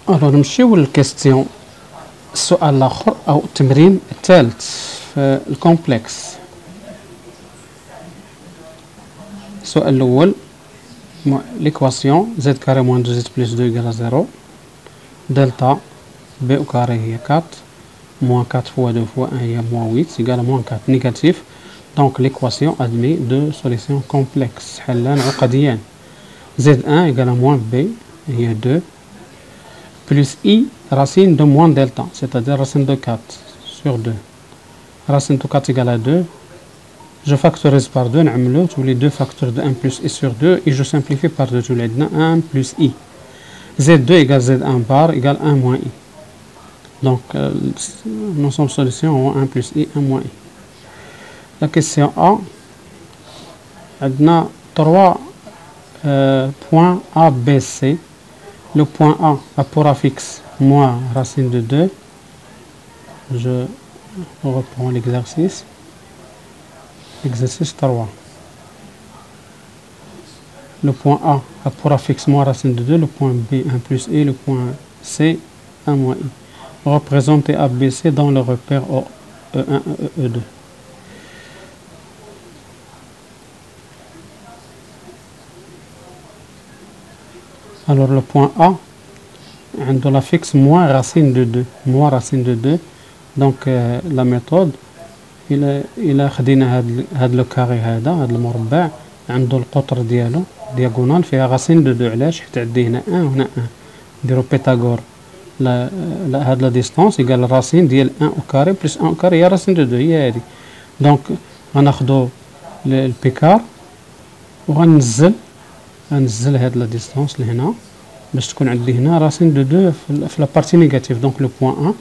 Alors نمشيو للكيستيون السؤال الاخر او التمرين الثالث في الكومبلكس. السؤال الاول ليكواسيون زد كاري موان دو زد بلس دو يقال 0 دلتا بي او كاري هي 4 موان 4 فوا 2 فوا 1 هي موان 8 يقال موان 4 نيجاتيف. دونك ليكواسيون ادمي دو سوليسيون كومبلكس حلان عقديان. زد 1 يقال موان بي هي 2 plus i racine de moins delta, c'est-à-dire racine de 4 sur 2. Racine de 4 égale à 2. Je factorise par 2, tous les deux facteurs de 1 plus i sur 2 et je simplifie par 2, tous les 1 plus i. Z2 égale Z1 bar égale 1 moins i. Donc, l'ensemble solution ont 1 plus i, 1 moins i. La question A, on a 3 points A, B, C. Le point A a pour affixe moins racine de 2. Je reprends l'exercice. Exercice 3. Le point A a pour affixe moins racine de 2. Le point B 1 plus i. Le point C 1 moins i. Représentez A, B, C dans le repère E1 et E2. Alors le point A, on la fixe moins racine de 2, moins racine de 2. Donc la méthode, il a خدينا هاد لو كاري هذا المربع عنده القطر ديالو دياغونال فيها رacine de 2. علاش؟ حيت عندي هنا 1 وهنا 1. نديرو بيثاغور هاد لا ديستونس يقال راسين ديال 1 او كاري بلس 1 او كاري هي راسين دو 2 هي هادي. دونك غناخدو البيكار وغنزل هاد لا ديستونس لهنا باش تكون عندي هنا راسين دو 2 في لا بارتي نيجاتيف. دونك لو بوين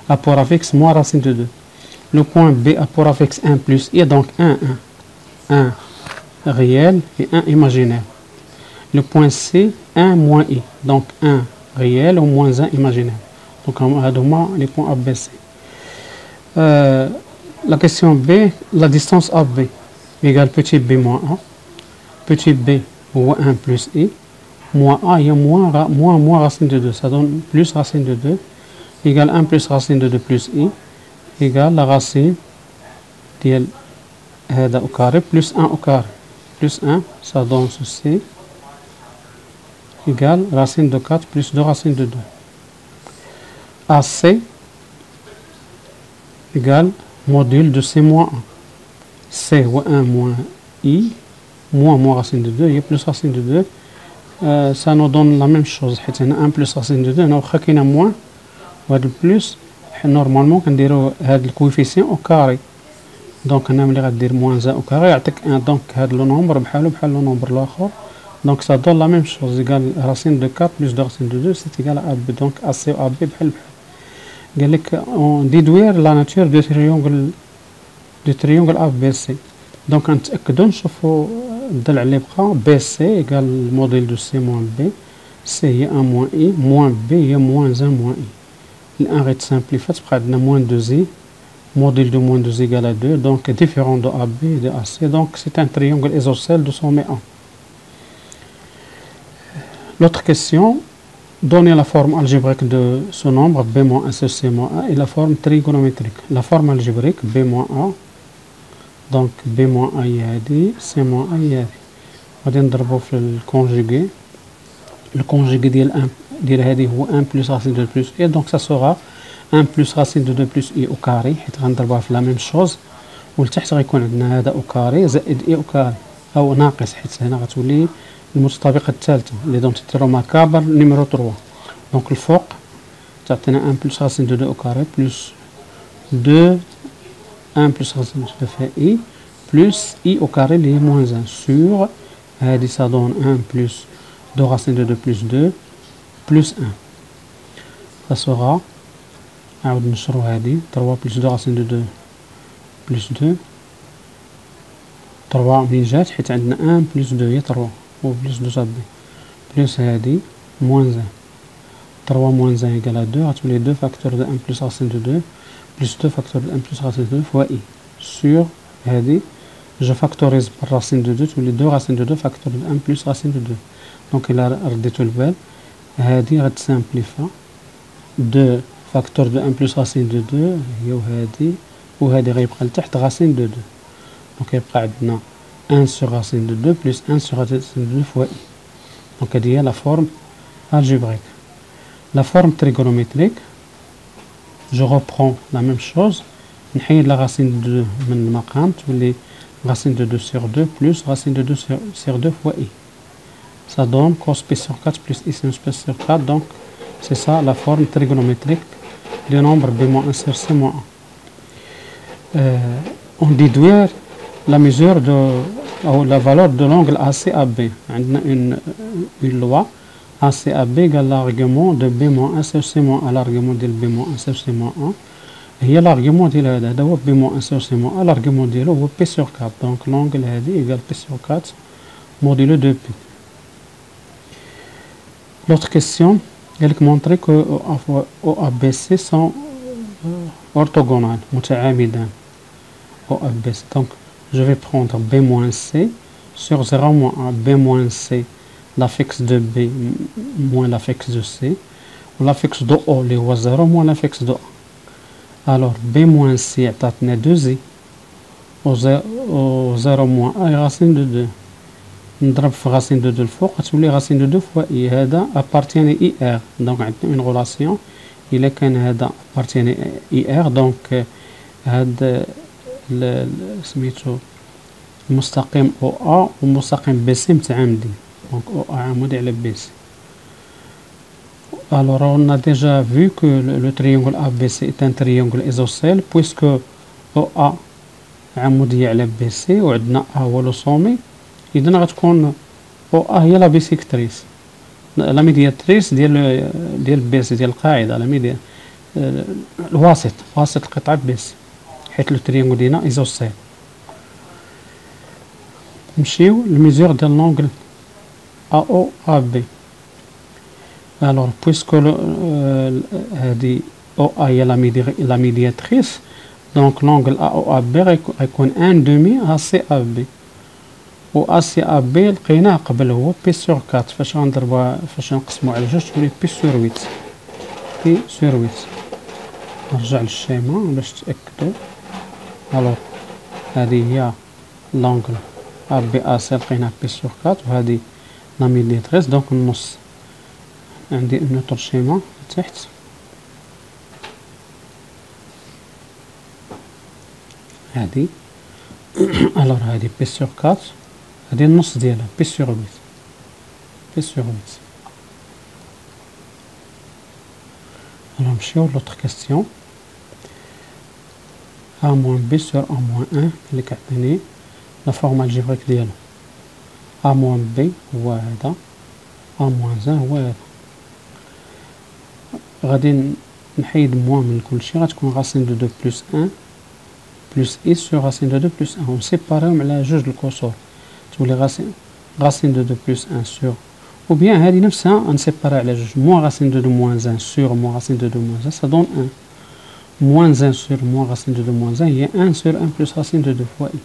A a pour affixe moins racine de 2. Le point B a pour affixe 1 plus i, donc 1 réel et 1 imaginaire. Le point C 1 moins i, donc 1 réel ou moins 1 imaginaire. Donc on les points A, B, C. La question B, la distance AB égale petit b moins A. Petit b ou 1 plus i, moins a, il y a moins racine de 2, ça donne plus racine de 2, égale 1 plus racine de 2 plus i, égale la racine ديال هذا au carré plus 1 au carré, plus 1, ça donne ceci, égale racine de 4 plus 2 racine de 2. AC égale module de C moins 1. C ou 1 moins i, moins racine de 2, il y a plus racine de 2, ça nous donne la même chose. 1 plus racine de 2, nous avons moins, ou plus, normalement, on dirait le coefficient au carré. Donc, on a dire moins 1 au carré, donc le nombre, le nombre l'autre. Donc, ça donne la même chose, égale racine de 4 plus 2 racine de 2, c'est égal à AB. Donc, AC ou AB, on déduire la nature du triangle ABC. Donc, on نشوفوا الضلع اللي بقى بي سي ايكال الموديل دو سي موان بي. سي هي 1 موان اي موان بي هي موان 1 موان اي. الان غيتسامبليفا تبقى عندنا موان 2 زي module de moins 2 égale à 2, donc différent de AB et de AC. Donc c'est un triangle isocèle de sommet 1. L'autre question, donner la forme algébrique de ce nombre B-1 sur C-1 et la forme trigonométrique. La forme algébrique B-1, donc B-1 هي هادي C-1 هي هادي. غادي نضربو في الكونجوغي. الكونجوغي ديال هادي هو 1 plus racine de 2 plus i, donc ça sera 1 plus racine de 2 plus i au carré, حيت غنضربها في لا ميم شوز، ولتحت غيكون عندنا هذا او كاري زائد اي او كاري او ناقص، حيت هنا غتولي المتطابقة الثالثة اللي دونت ريماركابل نيميرو 3. دونك الفوق تعطينا 1 plus racine de 2 au carré plus 2 1 plus racine de 2 fait i plus i au carré اللي هي moins 1 sur هادي ça donne 1 plus 2 racine de 2 plus 2 plus 1. Ça sera نعاود نشرو هادي 3 plus 2 racine de 2 plus 2 3 منين جات حيت عندنا 1 plus 2 هي 3 و plus 2 صافي plus هادي moins 1 3 moins 1 égale à 2 غتولي 2 facteur de 1 plus racine de 2 plus 2 facteur de 1 plus racine de 2 fois i sur هادي je factorise par racine de 2 تولي 2 racine de 2 facteur de 1 plus racine de 2. donc إلا رديتو البال هادي غتسامبليفا 2 فاكتور دو 1 بلس غاسين دو 2 هي وهادي، وهادي غيبقى لتحت غاسين دو 2. دونك يبقى عندنا 1 سور غاسين دو 2 بلس 1 سور غاسين دو 2 فوا اي. دونك هادي هي لا فورم الجبريك. لا فورم تريغونوميتريك جو reprends لا ميم شوز، نحيد لا غاسين دو 2 من المقام تولي غاسين دو 2 sur 2 plus غاسين دو 2 sur 2 fois i. Ça donne cos p sur 4 plus i sinus p sur 4. Donc c'est ça la forme trigonométrique du nombre b-1 sur c-1. On déduit la mesure de ou la valeur de l'angle ACAB. On a une loi ACAB égale l'argument de b-1 sur c-1. L'argument de b-1 sur c-1 هي l'argument ديال هذا هو b-1 sur c-1. l'argument ديالو هو p sur 4. donc l'angle هذه égale p sur 4 modulo 2p. L'autre question, elle montrer que OABC sont orthogonales, متعامدان. OABC. Donc, je vais prendre B-C sur 0-A, B-C, l'affixe de B moins l'affixe de C, ou l'affixe de O, les هو 0 moins l'affixe de A. Alors, B-C عطاتنا 2i, au 0 moins A racine de 2. نضرب في غاسين دو دو الفوق تولي غاسين دو دو فوا اي. هذا ابارتياني اي ار. دونك عندنا اون غولاسيون الا كان هذا ابارتياني اي ار دونك هاد سميتو المستقيم او ا ومستقيم بي سي متعامدين. دونك او ا عمودي على بي سي. Alors on a déjà vu que le triangle ABC est un triangle isocèle puisque OA عمودية على بي سي وعندنا A هو لو سومي. إذن غتكون او ا هي لا بيسيكتريس، لا ميدياتريس ديال بيسي ديال القاعده، لا ميديا الواسط، واسط القطعه بيسي، حيت لو تريونغل ديالنا ايزوسيل. نمشيو لميزور ديال لونغل ا او ا بي. الوغ بويسكو هادي او ا هي لا ميدياتريس دونك لونغل ا او ا بي غيكون ان دومي ا سي ا بي. و ا سي ا بي لقيناه قبل هو بي سور 4. فاش غنضربوها فاش نقسمو على جوج تولي بي سور 8. بي سور 8. نرجع للشيما باش تأكدو. الوغ هادي هي لونغل ا بي ا سي لقيناه بي سور 4 وهادي لا ميدياتريس. دونك النص عندي اون اوتر شيما تحت. هادي الوغ هادي بي سور 4 هادي النص ديالها بي سور 8. بي سور 8. الوغ نمشيو لوطر كاستيون. ا موان بي سور ا موان 1 اللي كيعطيني لا فورم الجبريك ديالو. ا موان بي هو هذا، ا موان 1 هو هذا. غادي نحيد موان من كلشي، غتكون غاسين دو 2 بلس 1 بلس اي سور غاسين دو 2 بلس 1. ونسيباريهم على جوج الكسور تولي غاسين دو 2 بلس 1 سور، ou bien هذه نفسها نسيباري على جوج موان غاسين دو 2 موان 1 سور موان غاسين دو 2 موان 1 ça donne 1. موان 1 سور موان غاسين دو 2 موان 1 هي 1 سور 1 بلس غاسين دو 2 فوا اي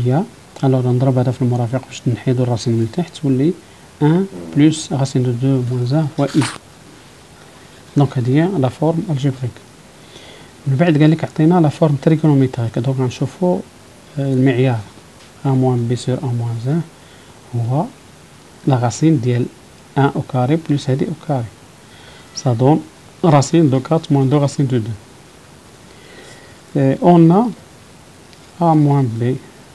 هي. الوغ نضرب هذا في المرافق باش نحيدو الراسين من تحت تولي 1 بلس غاسين دو 2 موان 1 فوا اي. دونك هذه هي لا فورم الجبريك. من بعد قال لك عطينا لا فورم تريغونوميتريك. دونك غنشوفو المعيار ا موان بي سور ا موان 1 هو لا غاسين ديال 1 او كاري بلس هادي او كاري ça donne racine de 4 moins 2 racine de 2. Et on a a moins b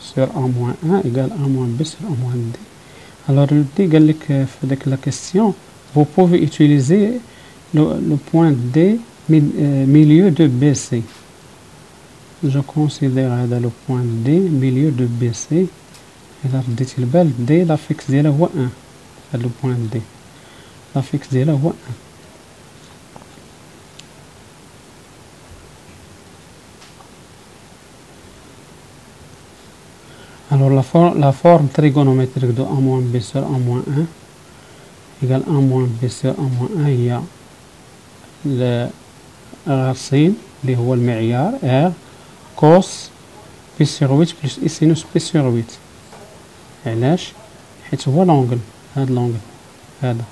sur a moins 1 égale a moins b sur a moins d. Alors le d قال لك في داك la question vous pouvez utiliser le point d milieu de BC. Je considère هذا le point D milieu de BC. إذا رديتي البال D l'affixe ديالها هو 1. هذا le point D l'affixe ديالها هو 1. Alors la forme trigonométrique de a moins b sur a moins 1 égale a moins b sur a moins 1 هي الغاسين اللي هو المعيار R cos بي سور 8 بلس اي سينوس بي سور 8. علاش؟ حيت هو لونغل، هاد لونغل هذا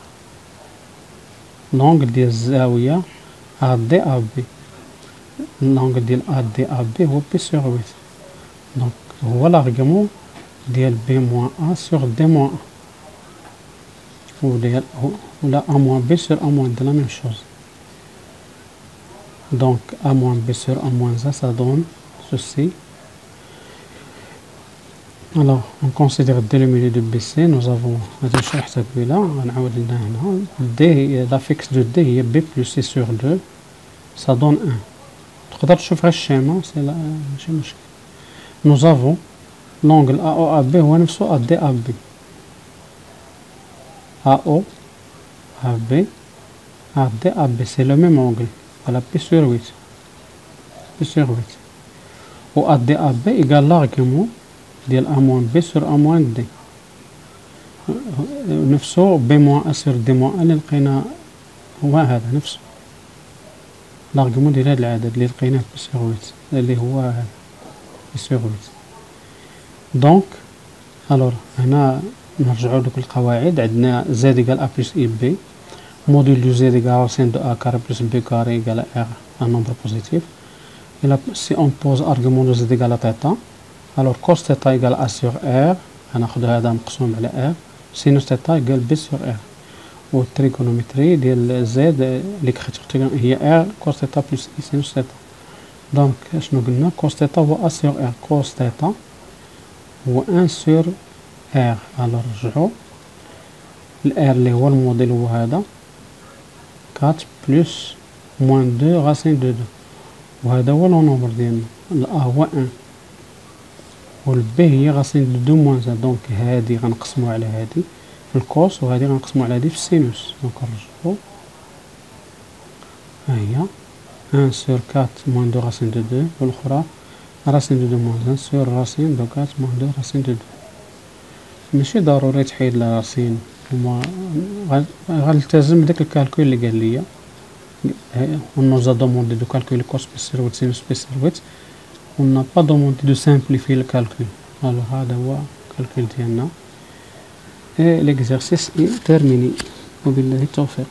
لونغل ديال الزاوية AD AB. لونغل ديال AD AB هو بي سور 8. دونك هو l'argument ديال B moins A sur D moins A. ou la A moins B sur A moins D, la même chose. Donc A moins B sur A moins A, ça donne ceci. Alors on considère dès le milieu de BC, nous avons D, la fixe de D est B plus C sur 2, ça donne 1. تقدر تشوف الشيما سي ماشي مشكل. Nous avons l'angle AOAB هو نفسه ADAB. AOAB ADAB c'est le même angle, voilà P sur 8. P sur 8. و ADAB égale l'argument ديال A moins B sur A moins D. نفسه B moins A sur D moins A اللي لقينا هو هذا نفسه. l'argument ديال هذا العدد اللي لقيناه بي سور 8 اللي هو هذا بي سور 8. دونك الوغ هنا نرجعوا لك القواعد. عندنا زد ايكال ا بلس اي بي موديل دو زد ايكال راسين دو ا كاري بلس بي كاري ايكال ار ان نومبر بوزيتيف. الا سي اون بوز ارغيومون دو زد ايكال تيتا الوغ كوس تيتا ايكال ا سور ار غناخذ هذا مقسوم على ار سينوس تيتا ايكال بي سور ار. والتريكونومتري ديال زد اللي كتختار هي ار كوس تيتا بلس اي سينوس تيتا. دونك شنو قلنا كوس تيتا هو ا سور ار كوس تيتا هو 1 سور ار. الوغ نرجعو الار اللي هو الموديل هو هذا 4 بلس موان 2 راسين دو 2 وهذا هو لو نومبر ديالنا. الأ هو 1 والبي هي راسين دو 2 موان 1. دونك هادي غنقسمو على هادي في الكوس وهادي غنقسمو على هادي في السينوس. دونك نرجعو ها هي 1 سور 4 موان 2 راسين دو 2 والاخرى راسين دو 2 موان 1 سور راسين دو 4 موان 2 راسين دو 2. ماشي ضروري تحيد الراسين هما غنلتزم بداك الكالكول اللي قال ليا. on nous a demandé de calculer cos بي سور 8 sinus بي سور 8 on n'a pas demandé de simplifier le calcul. alors هذا هو الكالكول ديالنا et l'exercice est terminé وبالله التوفيق.